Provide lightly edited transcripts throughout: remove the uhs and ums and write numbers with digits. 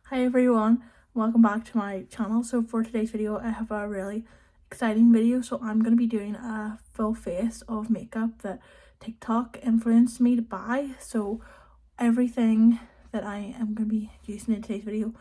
Hi everyone, welcome back to my channel. So for today's video I have a really exciting video. So I'm going to be doing a full face of makeup that TikTok influenced me to buy. So everything that I am going to be using in today's video,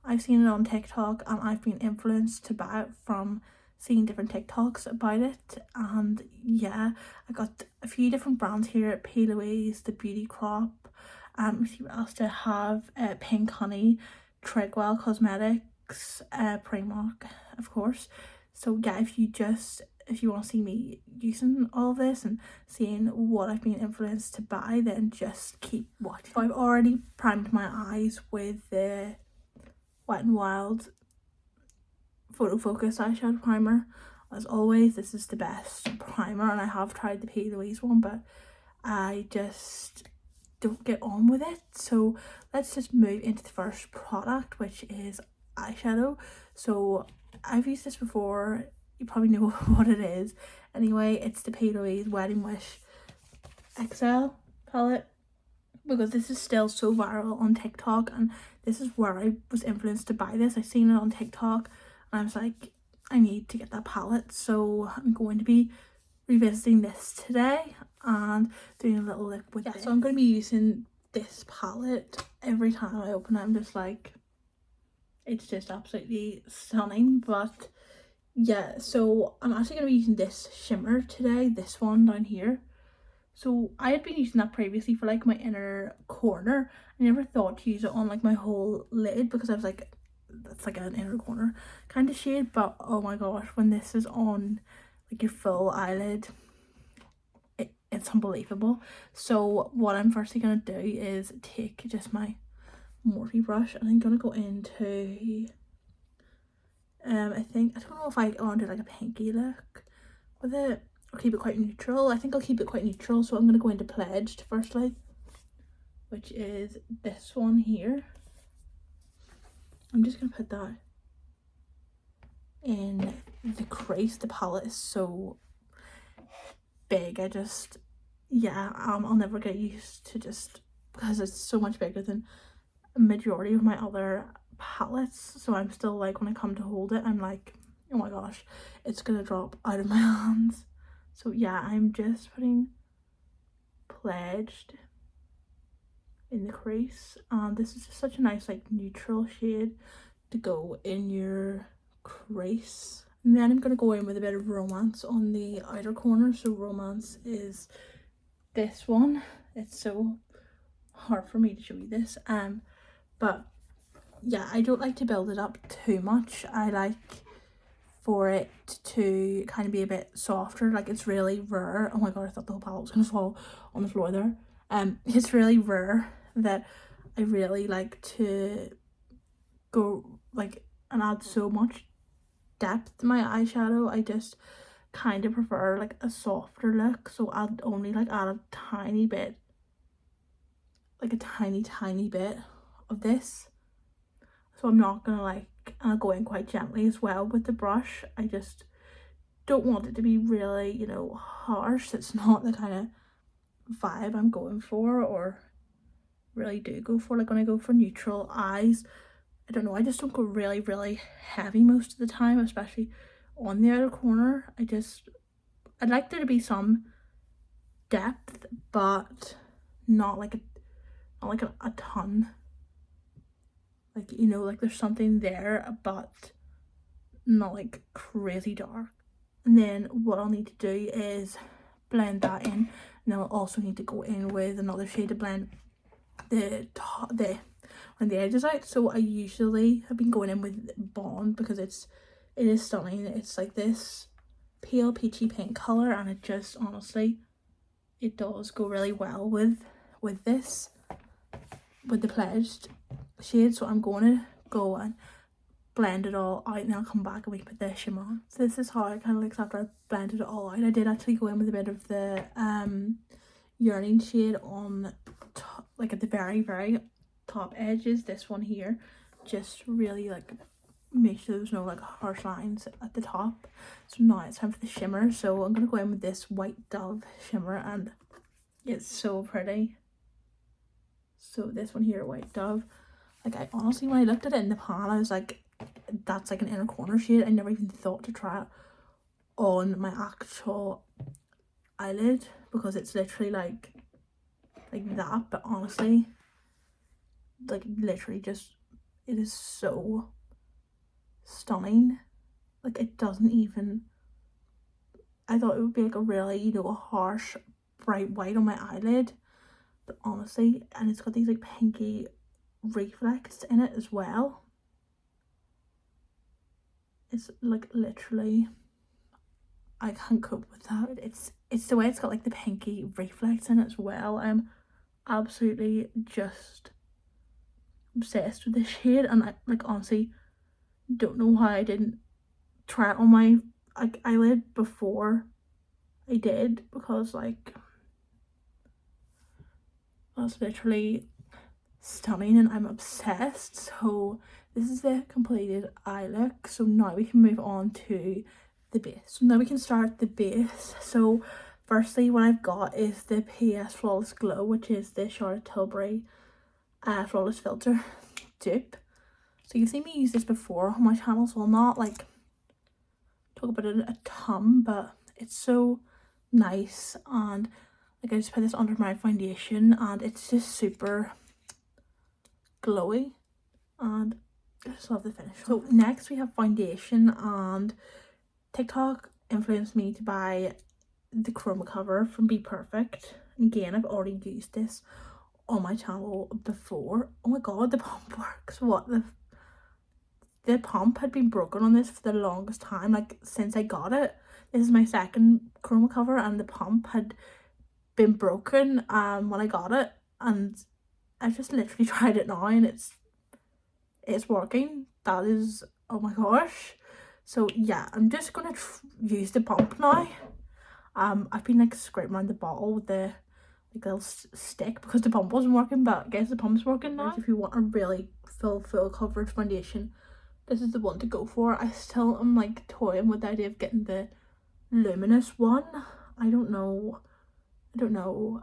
I've seen it on TikTok and I've been influenced to buy it from seeing different TikToks about it. And yeah, I got a few different brands here: Pay Louise, The Beauty Crop, let's see what else do I have, Pink Honey, Trigwell Cosmetics, Primark, of course. So yeah, if you want to see me using all of this and seeing what I've been influenced to buy, then just keep watching. So I've already primed my eyes with the Wet n Wild Photo Focus eyeshadow primer. As always, this is the best primer, and I have tried the P. Louise one, but I just don't get on with it. So let's just move into the first product, which is eyeshadow. So I've used this before, you probably know what it is. Anyway, it's the P. Louise Wedding Wish XL palette, because this is still so viral on TikTok, and this is where I was influenced to buy this. I seen it on TikTok and I was like, I need to get that palette. So I'm going to be revisiting this today and doing a little look with it. So I'm going to be using this palette every time I open it. I'm just like, it's just absolutely stunning. But yeah, so I'm actually going to be using this shimmer today, this one down here. So I had been using that previously for like my inner corner. I never thought to use it on like my whole lid, because I was like, that's like an inner corner kind of shade. But oh my gosh, when this is on like your full eyelid, it's unbelievable. So what I'm firstly gonna do is take just my Morphe brush, and I'm gonna go into I don't know if I want to do like a pinky look with it or keep it quite neutral. I think I'll keep it quite neutral, so I'm gonna go into Pledged firstly, which is this one here. I'm just gonna put that in the crease. The palette is so big, I'll never get used to, just because it's so much bigger than a majority of my other palettes. So I'm still like, when I come to hold it, I'm like, oh my gosh, it's gonna drop out of my hands. So yeah, I'm just putting Pledged in the crease, and this is just such a nice like neutral shade to go in your crease. And then I'm gonna go in with a bit of Romance on the outer corner. So Romance is this one. It's so hard for me to show you this, but yeah, I don't like to build it up too much. I like for it to kind of be a bit softer. Like, it's really rare. Oh my god, I thought the whole palette was gonna fall on the floor there. It's really rare that I really like to go like and add so much depth to my eyeshadow. I just kind of prefer like a softer look, so I'd only like add a tiny bit, like a tiny bit of this. So I'm not gonna like, and I'll go in quite gently as well with the brush. I just don't want it to be really, you know, harsh. It's not the kind of vibe I'm going for, or really do go for. Like when I go for neutral eyes, I don't know, I just don't go really heavy most of the time, especially on the outer corner. I'd like there to be some depth, but not like a ton. Like, you know, like there's something there, but not like crazy dark. And then what I'll need to do is blend that in, and then I'll also need to go in with another shade to blend on the edges out. So I usually have been going in with Bond, because it is stunning. It's like this pale peachy pink color, and it just honestly, it does go really well with this, with the Pledged shade. So I'm going to go and blend it all out, and then I'll come back and we can put the shimmer on. So this is how it kind of looks after I blended it all out. I did actually go in with a bit of the Yearning shade on top, like at the very top edges, this one here, just really like make sure there's no like harsh lines at the top. So now it's time for the shimmer. So I'm gonna go in with this White Dove shimmer, and it's so pretty. So this one here, White Dove, Like, I honestly, when I looked at it in the pan, I was like, that's like an inner corner shade. I never even thought to try it on my actual eyelid because it's literally like that. But honestly, like literally just, it is so stunning. Like, it doesn't even, I thought it would be like a really, you know, a harsh bright white on my eyelid, but honestly, and it's got these like pinky reflects in it as well. It's like literally, I can't cope with that. It's the way it's got like the pinky reflex in it as well. I'm absolutely just obsessed with this shade, and I like honestly don't know how I didn't try it on my like eyelid before I did, because like that's literally stunning and I'm obsessed. So this is the completed eye look. So now we can move on to the base. So now we can start the base. So firstly, what I've got is the PS Flawless Glow, which is the Charlotte Tilbury Flawless Filter dupe. So you've seen me use this before on my channel, so I'll not like talk about it a ton, but it's so nice. And like, I just put this under my foundation and it's just super glowy and I just love the finish. So next we have foundation, and TikTok influenced me to buy the chroma cover from Be Perfect. And again, I've already used this on my channel before. Oh my god, the pump works. What the pump had been broken on this for the longest time, like since I got it. This is my second chroma cover and the pump had been broken when I got it, and I just literally tried it now and it's working. That is, oh my gosh. So yeah, I'm just gonna use the pump now. I've been like scraping around the bottle with the like little stick because the pump wasn't working, but I guess the pump's working now. If you want a really full coverage foundation, this is the one to go for. I still am like toying with the idea of getting the luminous one. I don't know.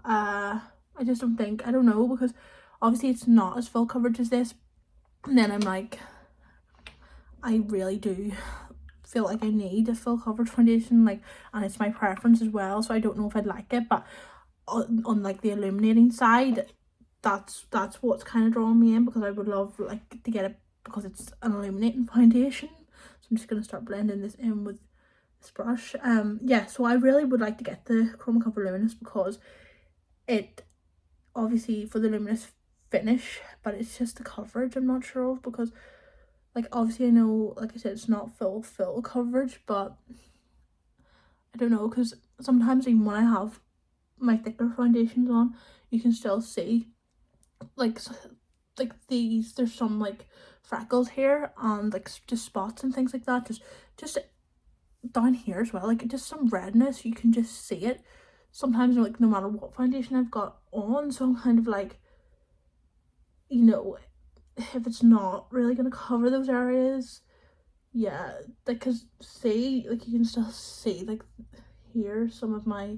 I just don't think, I don't know, because obviously it's not as full coverage as this. And then I'm like, I really do feel like I need a full coverage foundation, like, and it's my preference as well, so I don't know if I'd like it. But on like the illuminating side, that's what's kind of drawing me in, because I would love like to get it because it's an illuminating foundation. So I'm just gonna start blending this in with this brush. Yeah, so I really would like to get the Chroma Cover Luminous because it obviously for the luminous finish, but it's just the coverage I'm not sure of, because like obviously I know, like I said, it's not full coverage, but I don't know, because sometimes even when I have my thicker foundations on, you can still see like these, there's some like freckles here and like just spots and things like that, just down here as well, like just some redness, you can just see it sometimes, like no matter what foundation I've got on. So I'm kind of like, you know, if it's not really gonna cover those areas, yeah, like, because see, like you can still see like here some of my,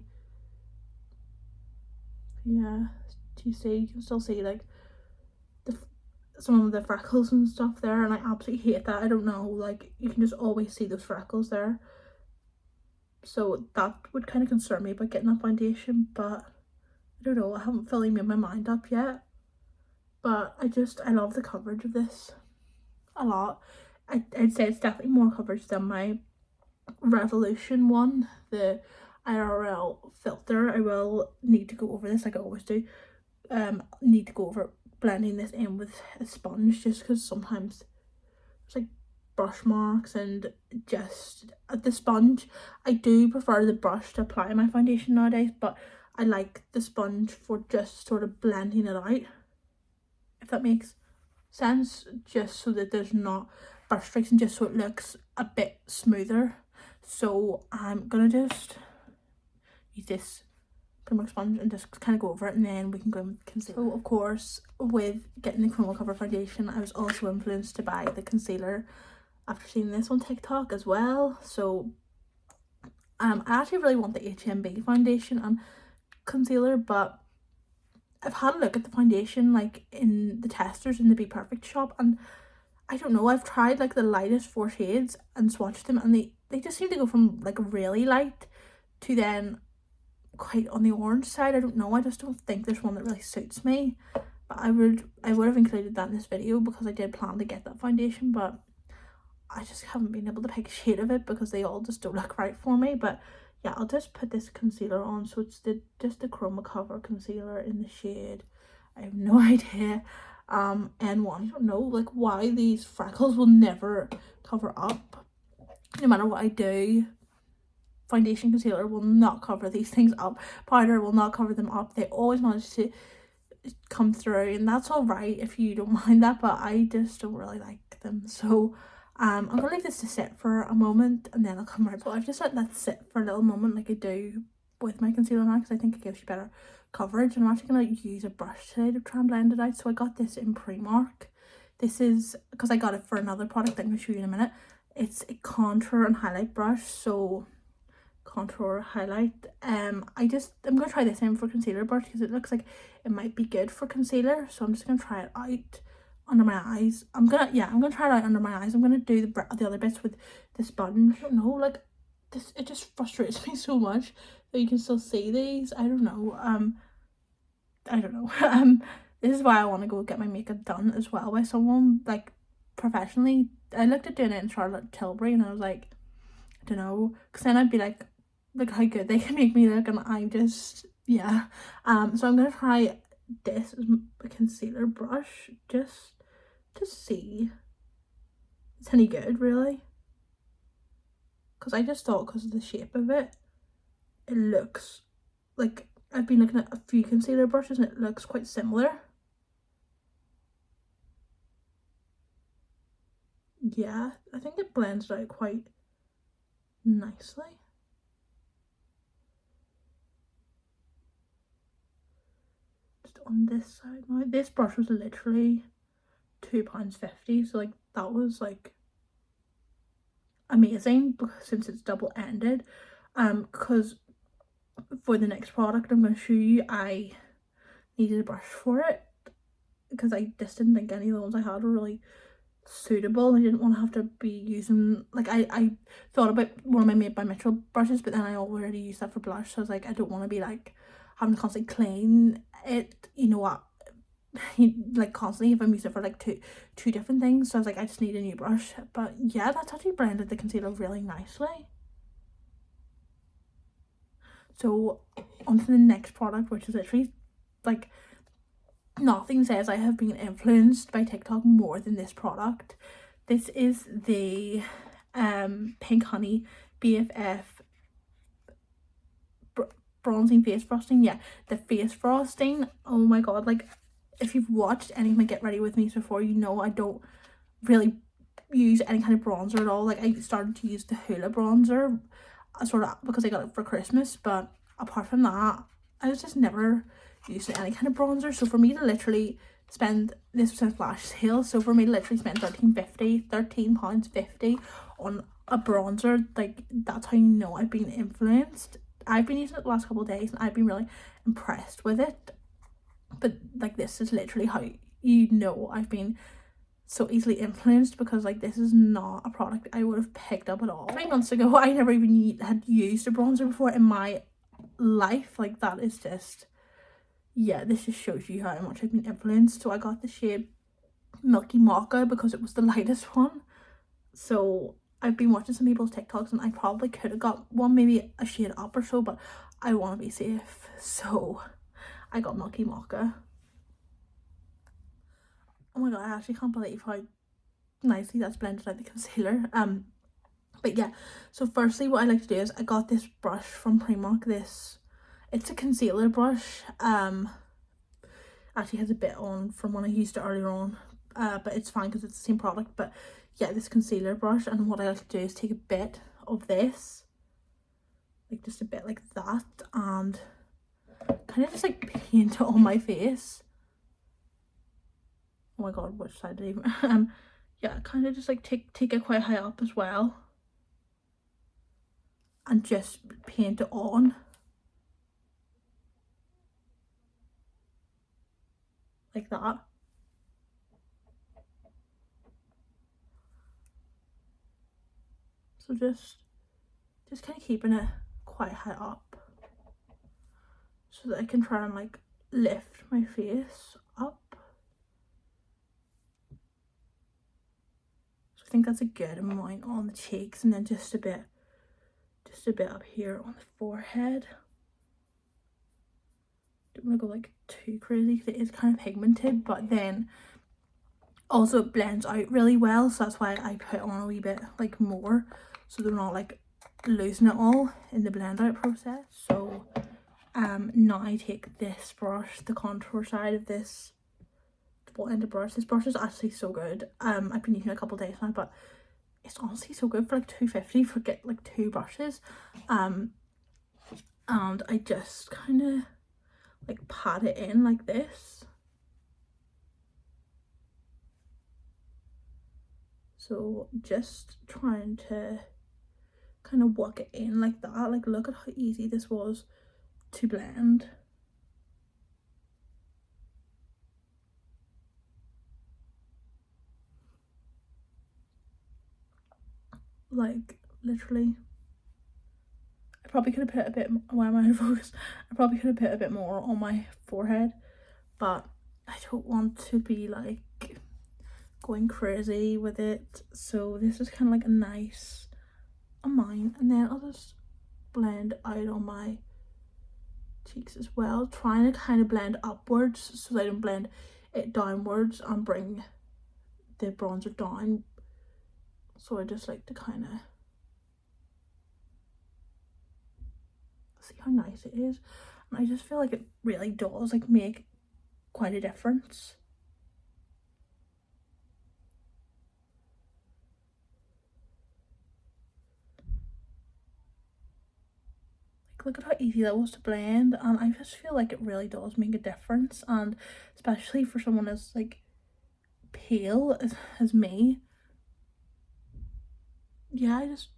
yeah, do you see, you can still see like some of the freckles and stuff there, and I absolutely hate that. I don't know, like you can just always see those freckles there, so that would kind of concern me about getting that foundation. But I don't know, I haven't fully made my mind up yet, but I love the coverage of this a lot. I'd say it's definitely more coverage than my Revolution one, the IRL filter. I will need to go over this like I always do. Need to go over blending this in with a sponge, just because sometimes there's like brush marks, and just the sponge, I do prefer the brush to apply my foundation nowadays, but I like the sponge for just sort of blending it out, if that makes sense, just so that there's not brush strokes and just so it looks a bit smoother. So I'm gonna just use this Primark sponge and just kind of go over it, and then we can go in with concealer. So of course, with getting the Chroma Cover foundation, I was also influenced to buy the concealer after seeing this on TikTok as well. So I actually really want the HMB foundation and concealer, but I've had a look at the foundation like in the testers in the Be Perfect shop, and I don't know, I've tried like the lightest 4 shades and swatched them, and they just seem to go from like really light to then quite on the orange side. I don't know, I just don't think there's one that really suits me. But I would have included that in this video because I did plan to get that foundation, but I just haven't been able to pick a shade of it because they all just don't look right for me. But yeah, I'll just put this concealer on. So it's just the Chroma Cover concealer in the shade, I have no idea, N1. I don't know like why these freckles will never cover up. No matter what I do, foundation, concealer will not cover these things up. Powder will not cover them up. They always manage to come through, and that's all right if you don't mind that, but I just don't really like them. So I'm gonna leave this to sit for a moment and then I'll come right. So I've just let that sit for a little moment like I do with my concealer now, because I think it gives you better coverage. And I'm actually gonna use a brush today to try and blend it out. So I got this in Primark. This is because I got it for another product I'm gonna show you in a minute. It's a contour and highlight brush. So contour highlight, I'm gonna try this in for concealer brush because it looks like it might be good for concealer. So I'm just gonna try it out under my eyes. I'm gonna try it out under my eyes. I'm gonna do the other bits with the sponge. I don't know, like this, it just frustrates me so much that you can still see these. I don't know. This is why I want to go get my makeup done as well by someone like professionally. I looked at doing it in Charlotte Tilbury and I was like, I don't know, because then I'd be like, look how good they can make me look, and I just, yeah. So I'm gonna try this as a concealer brush just to see if it's any good, really, because I just thought because of the shape of it, it looks like, I've been looking at a few concealer brushes and it looks quite similar. Yeah, I think it blends out quite nicely. Just on this side now. This brush was literally £2.50, so like that was like amazing since it's double-ended. Because for the next product I'm going to show you, I needed a brush for it because I just didn't think any of the ones I had were really suitable. I didn't want to have to be using, like, I thought about one of my Made by Mitchell brushes, but then I already used that for blush, so I was like, I don't want to be like having to constantly clean it, you know what, like constantly if I'm using it for like two different things. So I was like, I just need a new brush. But yeah, that's actually blended the concealer really nicely. So on to the next product, which is literally like, nothing says I have been influenced by TikTok more than this product. This is the Pink Honey BFF bronzing face frosting. Yeah, the face frosting. Oh my god, like if you've watched any of my Get Ready With Me before, you know I don't really use any kind of bronzer at all. Like I started to use the Hoola bronzer sort of because I got it for Christmas, but apart from that I was just never used any kind of bronzer. So for me to literally spend, this was a flash sale, so for me to literally spend £13.50 on a bronzer, like that's how you know I've been influenced. I've been using it the last couple of days and I've been really impressed with it. But like this is literally how you know I've been so easily influenced, because like this is not a product I would have picked up at all 3 months ago. I never even had used a bronzer before in my life. Like that is just, yeah, this just shows you how much I've been influenced. So I got the shade Milky Mocha because it was the lightest one. So I've been watching some people's TikToks and I probably could have got one maybe a shade up or so, but I want to be safe, so I got Milky Mocha. Oh my god, I actually can't believe how nicely that's blended out the concealer. But yeah, so firstly what I like to do is I got this brush from Primark. It's a concealer brush. Actually has a bit on from when I used it earlier on, but it's fine because it's the same product. But yeah, this concealer brush, and what I like to do is take a bit of this, like just a bit like that, and kind of just like paint it on my face. Oh my god, which side did I even yeah, kind of just like take it quite high up as well and just paint it on. like that. So just kind of keeping it quite high up so that I can try and like lift my face up. So I think that's a good amount on the cheeks, and then just a bit up here on the forehead. Don't want to go like too crazy because it is kind of pigmented, but then also it blends out really well, so that's why I put on a wee bit like more, so they're not like losing it all in the blend out process. So now I take this brush, the contour side of this double ended brush. This brush is actually so good. I've been using it a couple of days now, but it's honestly so good for like $2.50 for get like 2 brushes. And I just kind of like pat it in like this. So just trying to kind of work it in like that. Like, look at how easy this was to blend. Like, literally. I probably could have put a bit, why am I out of focus? I probably could have put a bit more on my forehead, but I don't want to be like going crazy with it. So this is kind of like a nice amount, and then I'll just blend out on my cheeks as well, trying to kind of blend upwards so I don't blend it downwards and bring the bronzer down. So I just like to kind of see how nice it is, and I just feel like it really does like make quite a difference. Like, look at how easy that was to blend, and I just feel like it really does make a difference, and especially for someone as like pale as me. Yeah, I just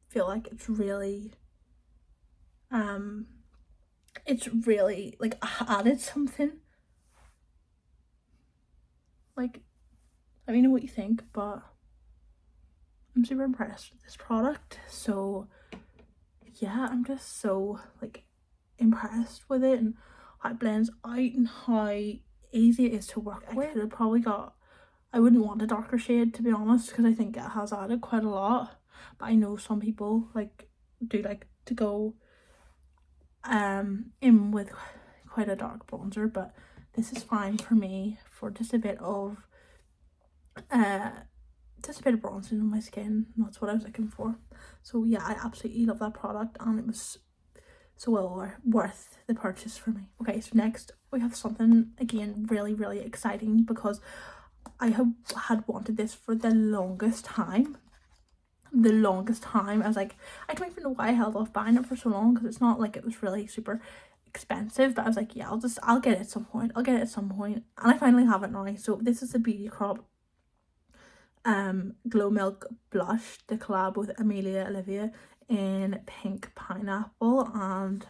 feel like it's really like added something. Like, let me know what you think, but I'm super impressed with this product. So yeah, I'm just so like impressed with it and how it blends out and how easy it is to work with. I could have probably got, I wouldn't want a darker shade to be honest, because I think it has added quite a lot, but I know some people like do like to go in with quite a dark bronzer, but this is fine for me for just a bit of bronzing on my skin. That's what I was looking for. So yeah, I absolutely love that product, and it was so well worth the purchase for me. Okay, so next we have something again really exciting, because I had wanted this for the longest time. I was like, I don't even know why I held off buying it for so long, because it's not like it was really super expensive, but I was like, yeah, I'll get it at some point. And I finally have it now. So this is the Beauty Crop Glow Milk blush, the collab with Amelia Olivia in pink pineapple, and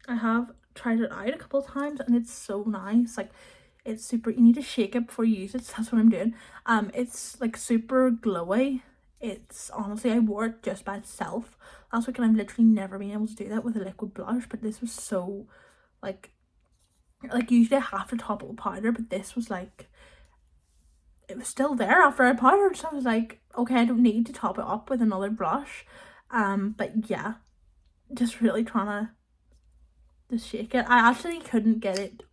I have tried it out a couple of times and it's so nice. Like, it's super, you need to shake it before you use it, so that's what I'm doing. It's like super glowy. It's honestly, I wore it just by itself last week, and I've literally never been able to do that with a liquid blush, but this was so like usually I have to top it with powder, but this was like, it was still there after I powdered, so I was like, okay, I don't need to top it up with another blush. But yeah, just really trying to just shake it. I actually couldn't get it,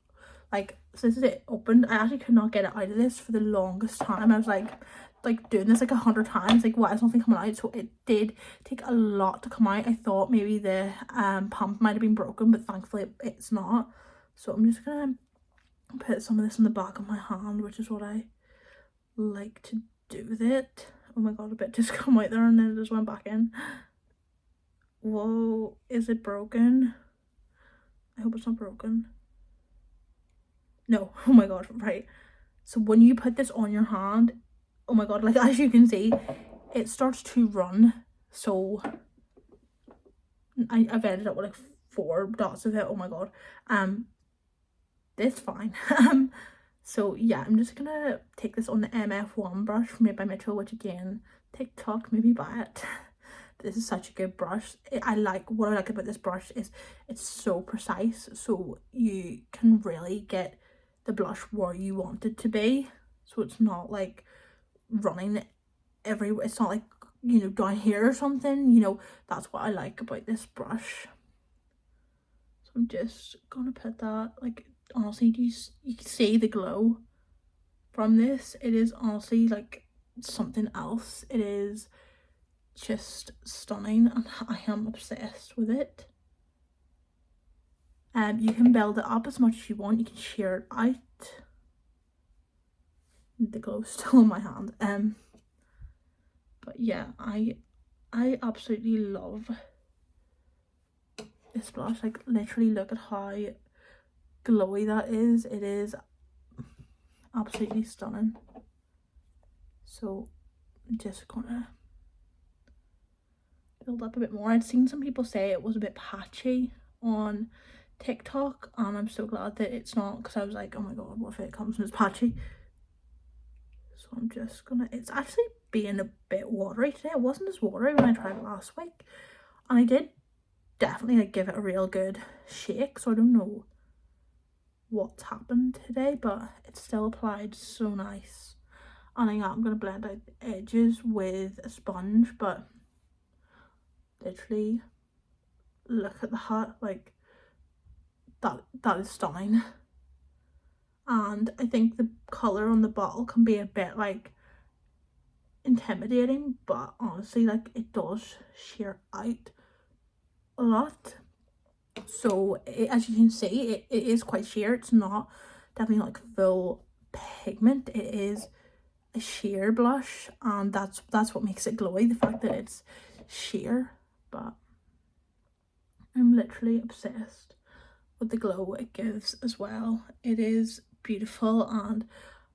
like, since it opened, I actually could not get it out of this for the longest time. I was like doing this like 100 times, like, why is nothing coming out? So it did take a lot to come out. I thought maybe the pump might have been broken, but thankfully it's not. So I'm just gonna put some of this in the back of my hand, which is what I like to do with it. Oh my god, a bit just come out there and then it just went back in. Whoa, is it broken? I hope it's not broken. No, oh my god, right. So when you put this on your hand, oh my god, like, as you can see, it starts to run. So I've ended up with like 4 dots of it. Oh my god. it's fine. So yeah, I'm just gonna take this on the MF1 brush from Made by Mitchell, which again, TikTok, maybe buy it. This is such a good brush. What I like about this brush is it's so precise, so you can really get the blush where you want it to be. So it's not like running everywhere. It's not like, you know, down here or something, you know. That's what I like about this brush. So I'm just gonna put that, like, honestly, you can see the glow from this. It is honestly like something else. It is just stunning and I am obsessed with it. You can build it up as much as you want. You can sheer it out. The glow's still on my hand. But yeah, I absolutely love this blush. Like, literally look at how glowy that is. It is absolutely stunning. So I'm just gonna build up a bit more. I'd seen some people say it was a bit patchy on TikTok, and I'm so glad that it's not, because I was like, oh my god, what if it comes and it's patchy? So I'm just gonna, it's actually being a bit watery today. It wasn't as watery when I tried it last week, and I did definitely like give it a real good shake, so I don't know what's happened today, but it's still applied so nice. And I am going to blend out the edges with a sponge, but literally look at the hat, like that is stunning. And I think the colour on the bottle can be a bit like intimidating, but honestly, like, it does sheer out a lot. So as you can see, it is quite sheer. It's not definitely not like full pigment. It is a sheer blush, and that's what makes it glowy, the fact that it's sheer. But I'm literally obsessed with the glow it gives as well. It is beautiful, and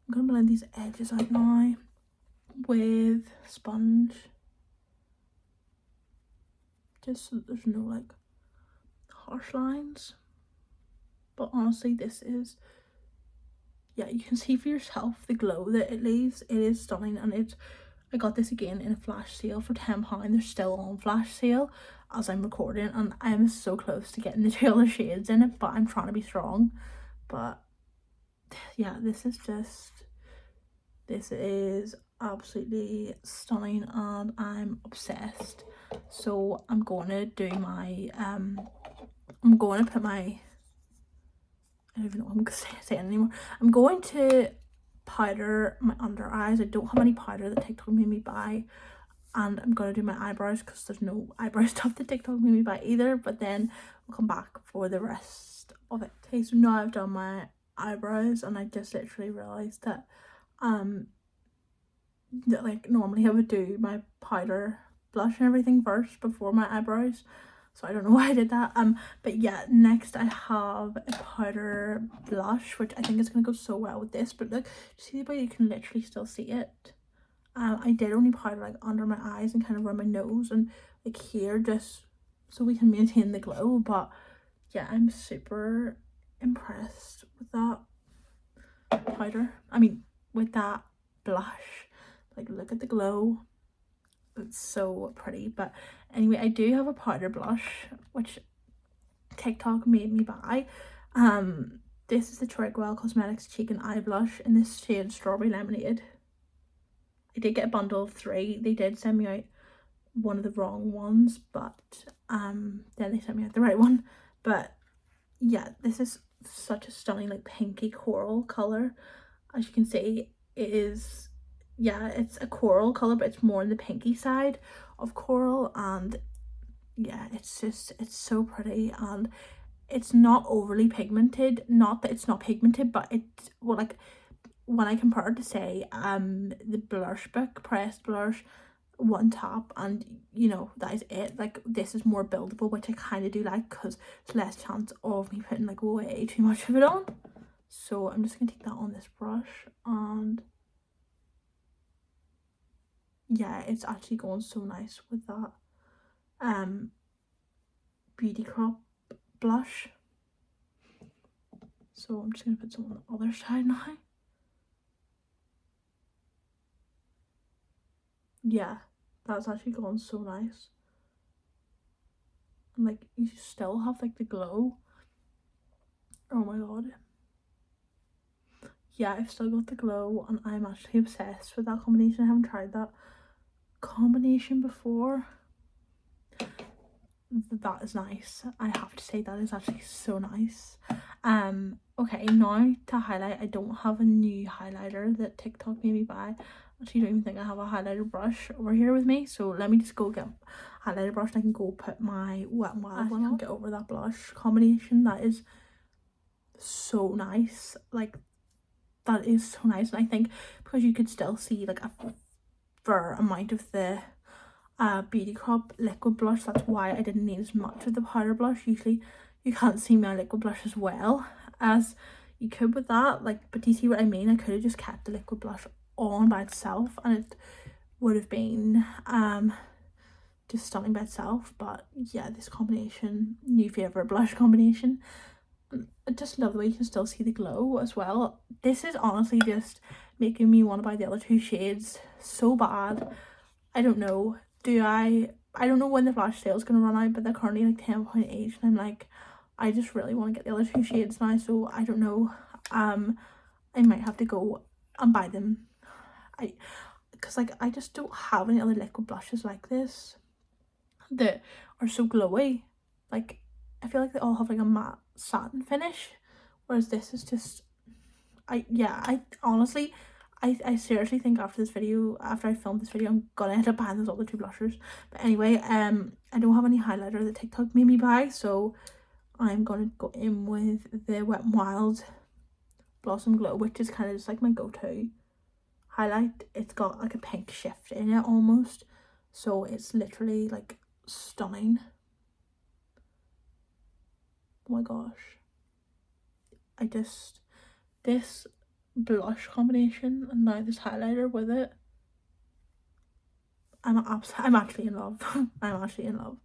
I'm gonna blend these edges out now with sponge, just so that there's no like harsh lines. But honestly, this is, yeah, you can see for yourself the glow that it leaves. It is stunning, and I got this again in a flash sale for £10. They're still on flash sale as I'm recording, and I'm so close to getting the 2 other shades in it, but I'm trying to be strong. But yeah, this is absolutely stunning, and I'm obsessed. So I'm going to do my I'm going to put my, I don't even know what I'm saying anymore. I'm going to powder my under eyes. I don't have any powder that TikTok made me buy, and I'm gonna do my eyebrows because there's no eyebrow stuff that TikTok made me buy either, but then we'll come back for the rest of it. Okay, so now I've done my eyebrows, and I just literally realized that like normally I would do my powder blush and everything first before my eyebrows, so I don't know why I did that. But yeah, next I have a powder blush, which I think is gonna go so well with this. But look, see the way you can literally still see it. I did only powder like under my eyes and kind of around my nose and like here, just so we can maintain the glow. But yeah, I'm super impressed with that powder, I mean with that blush. Like, look at the glow, it's so pretty. But anyway, I do have a powder blush which TikTok made me buy. This is the Grwm Cosmetics Cheek and Eye Blush in this shade Strawberry Lemonade. I did get a bundle of 3. They did send me out one of the wrong ones, but then they sent me out the right one. But yeah, this is such a stunning like pinky coral color. As you can see, it is, yeah, it's a coral color, but it's more on the pinky side of coral. And yeah, it's so pretty, and it's not overly pigmented. Not that it's not pigmented, but it's, well, like, when I compare it to say the Blush Book pressed blush, one tap and you know that is it, like this is more buildable, which I kind of do like because it's less chance of me putting like way too much of it on. So I'm just gonna take that on this brush, and yeah, it's actually going so nice with that Beauty Crop blush. So I'm just going to put some on the other side now. Yeah, that's actually gone so nice. And like, you still have like the glow. Oh my god. Yeah, I've still got the glow and I'm actually obsessed with that combination. I haven't tried that combination before. That is nice. I have to say that is actually so nice. Okay, now to highlight, I don't have a new highlighter that TikTok made me buy. Actually, I don't even think I have a highlighter brush over here with me, so let me just go get a highlighter brush and I can go put my Wet n Wild one on. Get over that blush combination. That is so nice. Like, that is so nice. And I think because you could still see like a fair amount of the Beauty Crop liquid blush, that's why I didn't need as much of the powder blush. Usually you can't see my liquid blush as well as you could with that, like, but do you see what I mean? I could have just kept the liquid blush on by itself and it would have been just stunning by itself. But yeah, this combination, new favorite blush combination. I just love the way you can still see the glow as well. This is honestly just making me want to buy the other two shades so bad. I don't know. I don't know when the flash sale is going to run out, but they're currently like £10 each and I'm like, I just really want to get the other two shades now, so I don't know. I might have to go and buy them. Because like, I just don't have any other liquid blushes like this that are so glowy. Like, I feel like they all have like a matte satin finish, whereas this is just, I honestly, I seriously think after I filmed this video, I'm gonna end up buying those other two blushers. But anyway, I don't have any highlighter that TikTok made me buy, so I'm gonna go in with the Wet n Wild Blossom Glow, which is kind of just like my go-to highlight. It's got like a pink shift in it almost, so it's literally like stunning. Oh my gosh. This blush combination and now this highlighter with it, I'm actually in love. I'm actually in love.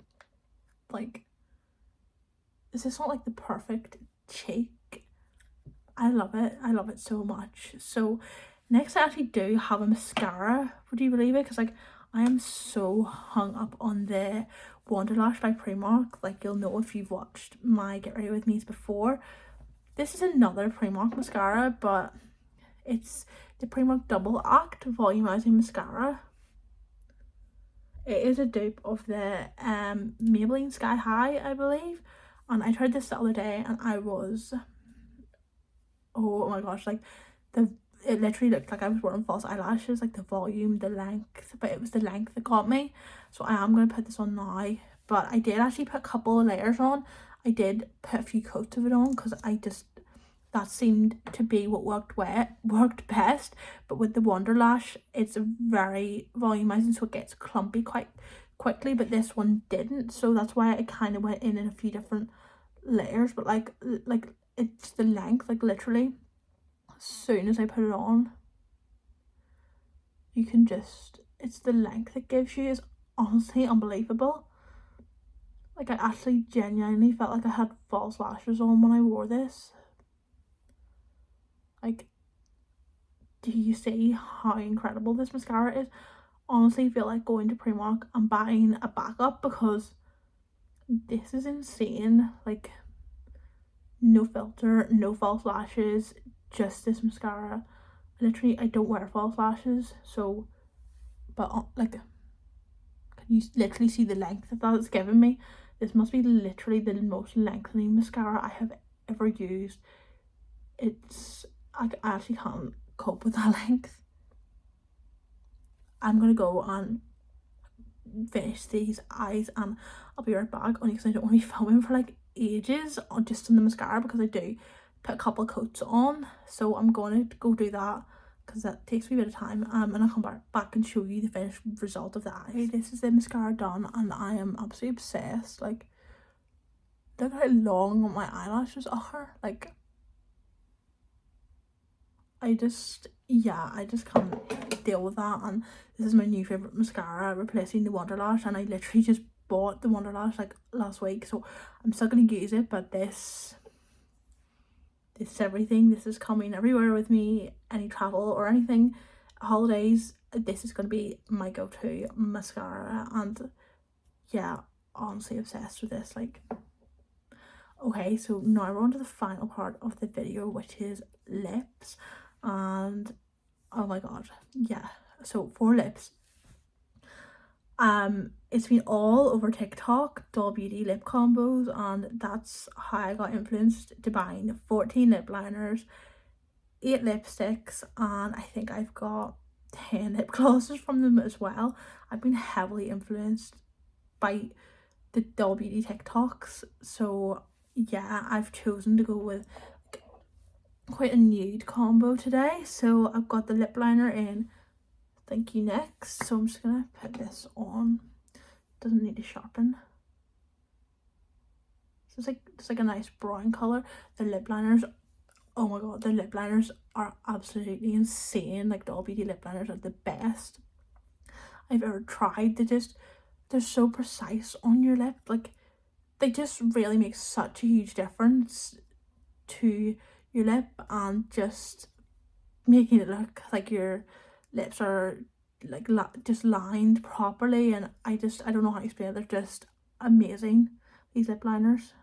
Like, is this not like the perfect cheek? I love it. I love it so much. So next I actually do have a mascara. Would you believe it? Because like, I am so hung up on the Wonderlash by Primark. Like, you'll know if you've watched my Get Ready With Me's before. This is another Primark mascara, but it's the Primark Double Act Volumizing Mascara. It is a dupe of the Maybelline Sky High, I believe. And I tried this the other day and I was, oh my gosh, like, it literally looked like I was wearing false eyelashes, like the volume, the length, but it was the length that got me. So I am going to put this on now, but I did actually put a couple of layers on. I did put a few coats of it on because that seemed to be what worked best. But with the Wonderlash, it's very volumizing, so it gets clumpy quite quickly, but this one didn't, so that's why I kind of went in a few different layers. But like it's the length, like literally as soon as I put it on, you can just, it's the length it gives you is honestly unbelievable. Like, I actually genuinely felt like I had false lashes on when I wore this. Like, do you see how incredible this mascara is? Honestly, feel like going to Primark and buying a backup because this is insane. Like, no filter, no false lashes, just this mascara. Literally, I don't wear false lashes, so, but like, can you literally see the length that it's given me? This must be literally the most lengthening mascara I have ever used. It's, I actually can't cope with that length. I'm gonna go and finish these eyes and I'll be right back, only because I don't want to be filming for like ages on just on the mascara, because I do put a couple of coats on. So I'm going to go do that because that takes me a bit of time, and I'll come back and show you the finished result of the eyes. Okay, this is the mascara done and I am absolutely obsessed. Like, look how long my eyelashes are. Like, I just can't deal with that. And this is my new favorite mascara, replacing the Wonderlash, and I literally just bought the Wonderlash like last week, so I'm still gonna use it. But this This is everything. This is coming everywhere with me, any travel or anything, holidays. This is going to be my go-to mascara, and yeah, honestly obsessed with this. Like, okay, so now we're on to the final part of the video, which is lips. And oh my god, yeah, so for lips, it's been all over TikTok, Doll Beauty lip combos, and that's how I got influenced to buying 14 lip liners, 8 lipsticks, and I think I've got 10 lip glosses from them as well. I've been heavily influenced by the Doll Beauty TikToks, so yeah, I've chosen to go with quite a nude combo today. So I've got the lip liner in Thank You Next, so I'm just gonna put this on. Doesn't need to sharpen. So it's like a nice brown color. The lip liners, oh my god, the lip liners are absolutely insane. Like, Doll Beauty lip liners are the best I've ever tried. They're so precise on your lip. Like, they just really make such a huge difference to your lip, and just making it look like your lips are like just lined properly. And I don't know how to explain it. They're just amazing, these lip liners.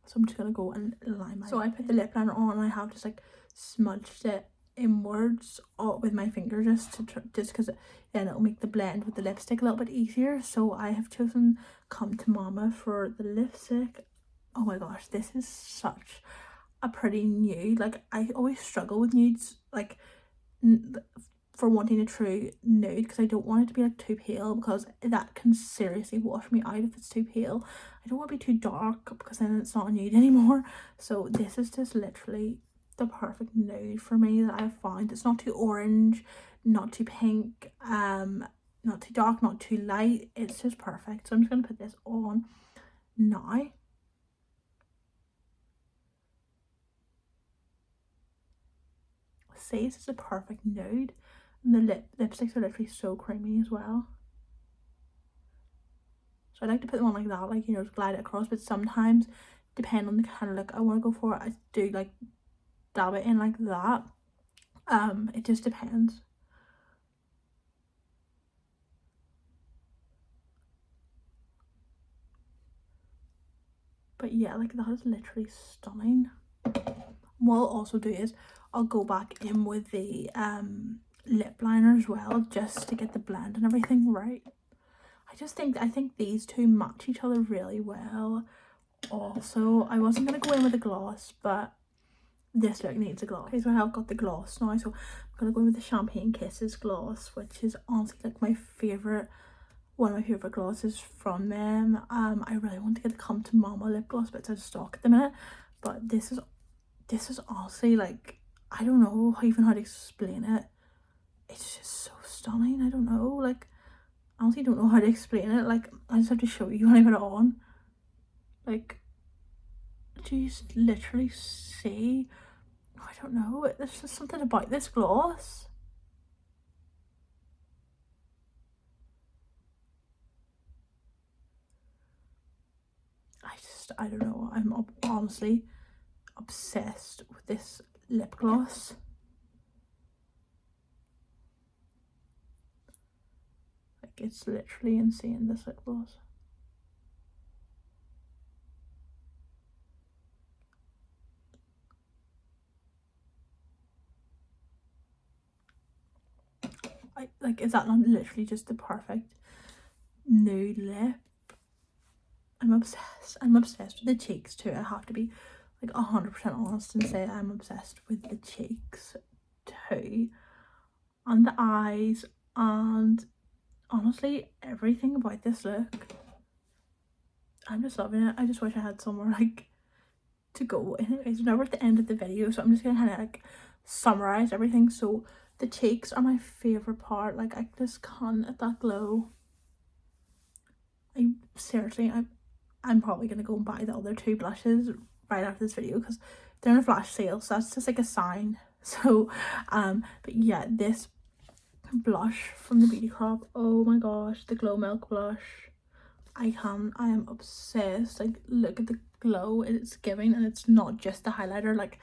So I'm just gonna go and line my, so I put the lip liner on, and I have just like smudged it inwards with my finger, just because then it'll make the blend with the lipstick a little bit easier. So I have chosen Come to Mama for the lipstick. Oh my gosh, this is such a pretty nude. Like, I always struggle with nudes, like for wanting a true nude, because I don't want it to be like too pale, because that can seriously wash me out if it's too pale. I don't want to be too dark, because then it's not a nude anymore. So this is just literally the perfect nude for me that I've found. It's not too orange, not too pink, not too dark, not too light. It's just perfect. So I'm just gonna put this on now. See, this is a perfect nude, and the lipsticks are literally so creamy as well. So I like to put them on like that, like, you know, just glide it across. But sometimes, depending on the kind of look I want to go for, I do like dab it in like that. It just depends. But yeah, like, that is literally stunning. What I'll also do is I'll go back in with the lip liner as well, just to get the blend and everything right. I think these two match each other really well. Also, I wasn't gonna go in with a gloss, but this look needs a gloss. Okay, so I have got the gloss now, so I'm gonna go in with the Champagne Kisses gloss, which is honestly like one of my favorite glosses from them. I really want to get the Come to Mama lip gloss, but it's out of stock at the minute. But this is honestly, like, I don't know even how to explain it. It's just so stunning. I don't know, like, I honestly don't know how to explain it. Like, I just have to show you when I put it on. Like, do you just literally see? I don't know, there's just something about this gloss. I don't know, I'm honestly obsessed with this lip gloss. Like, it's literally insane, this lip gloss. Like, is that not literally just the perfect nude lip? I'm obsessed with the cheeks too. I have to be like 100% honest and say I'm obsessed with the cheeks too, and the eyes, and honestly everything about this look. I'm just loving it. I just wish I had somewhere like to go. Anyways, now we're at the end of the video, so I'm just gonna kind of like summarize everything. So the cheeks are my favorite part. Like, I just can't at that glow. I'm probably gonna go and buy the other 2 blushes right after this video, because they're in a flash sale, so that's just like a sign. So but yeah, this blush from the Beauty Crop, oh my gosh, the Glow Milk blush, I am obsessed. Like, look at the glow it's giving, and it's not just the highlighter. Like,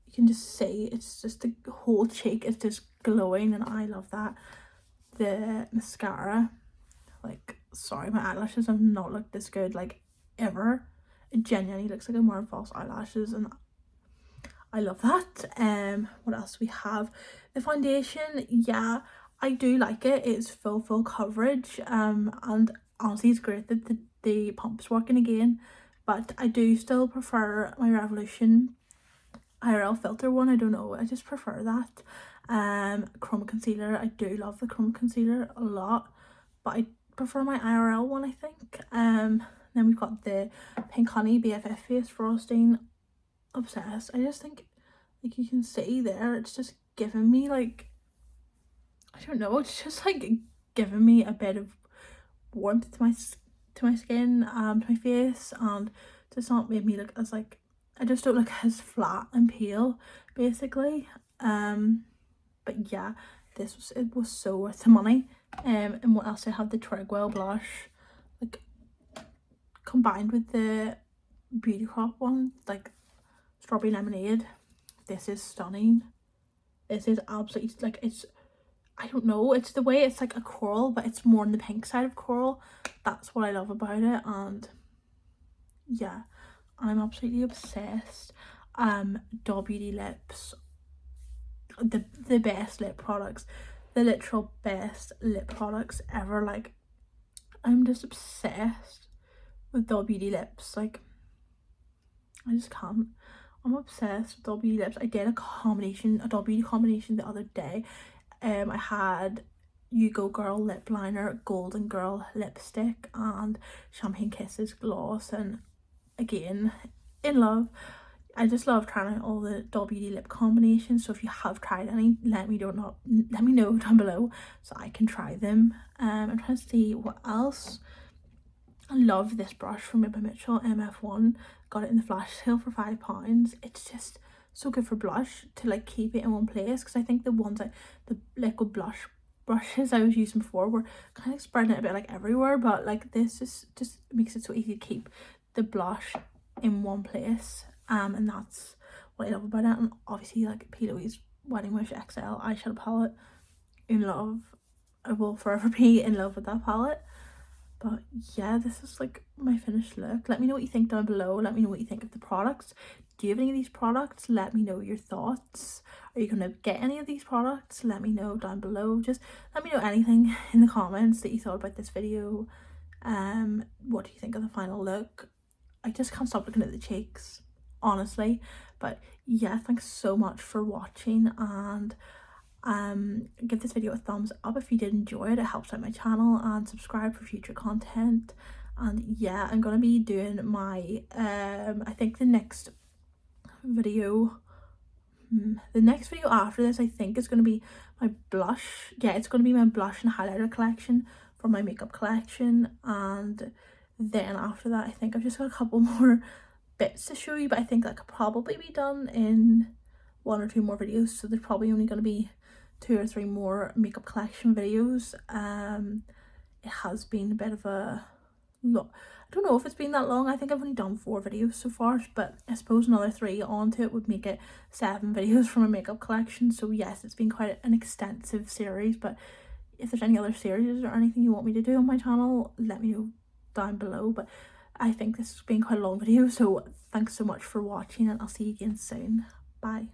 you can just see it's just the whole cheek is just glowing, and I love that. The mascara, like, sorry, my eyelashes have not looked this good like ever. It genuinely looks like I'm wearing false eyelashes, and I love that. What else we have? The foundation, yeah, I do like it. It's full coverage. And honestly, it's great that the pump's working again. But I do still prefer my Revolution IRL filter one. I don't know, I just prefer that. Chroma concealer, I do love the chroma concealer a lot, but I prefer my IRL one, I think. Then we've got the Pink Honey BFF face frosting. Obsessed. I just think, like, you can see there, it's just giving me, like, I don't know, it's just like giving me a bit of warmth to my skin, to my face, and just not make me look as, like, I just don't look as flat and pale, basically. But yeah, it was so worth the money. And what else? I have the Grwm blush, like, combined with the Beauty Crop one, like Strawberry Lemonade. This is stunning. This is absolutely, like, it's, I don't know, it's the way it's like a coral, but it's more on the pink side of coral. That's what I love about it. And yeah, I'm absolutely obsessed. Doll Beauty lips, the best lip products, the literal best lip products ever. Like, I'm just obsessed with Doll Beauty lips. Like, I just can't. I'm obsessed with Doll Beauty lips. I did a Doll Beauty combination the other day. I had You Go Girl lip liner, Golden Girl lipstick, and Champagne Kisses gloss, and again, in love. I just love trying all the Doll Beauty lip combinations. So if you have tried any, let me know down below so I can try them. I'm trying to see what else. I love this brush from Mibba Mitchell, MF1. Got it in the flash sale for £5. It's just so good for blush, to like keep it in one place, because I think the ones like the liquid blush brushes I was using before were kind of spreading it a bit like everywhere, but like this is just makes it so easy to keep the blush in one place. And that's what I love about it. And obviously, like, P. Louise Wedding Wish XL eyeshadow palette, in love. I will forever be in love with that palette. But yeah, this is like my finished look. Let me know what you think down below. Let me know what you think of the products. Do you have any of these products? Let me know your thoughts. Are you gonna get any of these products? Let me know down below. Just let me know anything in the comments that you thought about this video. What do you think of the final look? I just can't stop looking at the cheeks, honestly. But yeah, thanks so much for watching, and give this video a thumbs up if you did enjoy it. It helps out my channel, and subscribe for future content. And yeah, I'm gonna be doing my I think the next video after this, I think, is going to be my blush. Yeah, it's going to be my blush and highlighter collection from my makeup collection. And then after that, I think I've just got a couple more bits to show you, but I think that could probably be done in 1 or 2 more videos. So there's probably only going to be 2 or 3 more makeup collection videos. It has been a bit of a look, I don't know if it's been that long. I think I've only done 4 videos so far, but I suppose another 3 onto it would make it 7 videos from a makeup collection. So yes, it's been quite an extensive series. But if there's any other series or anything you want me to do on my channel, let me know down below. But I think this has been quite a long video, so thanks so much for watching, and I'll see you again soon. Bye.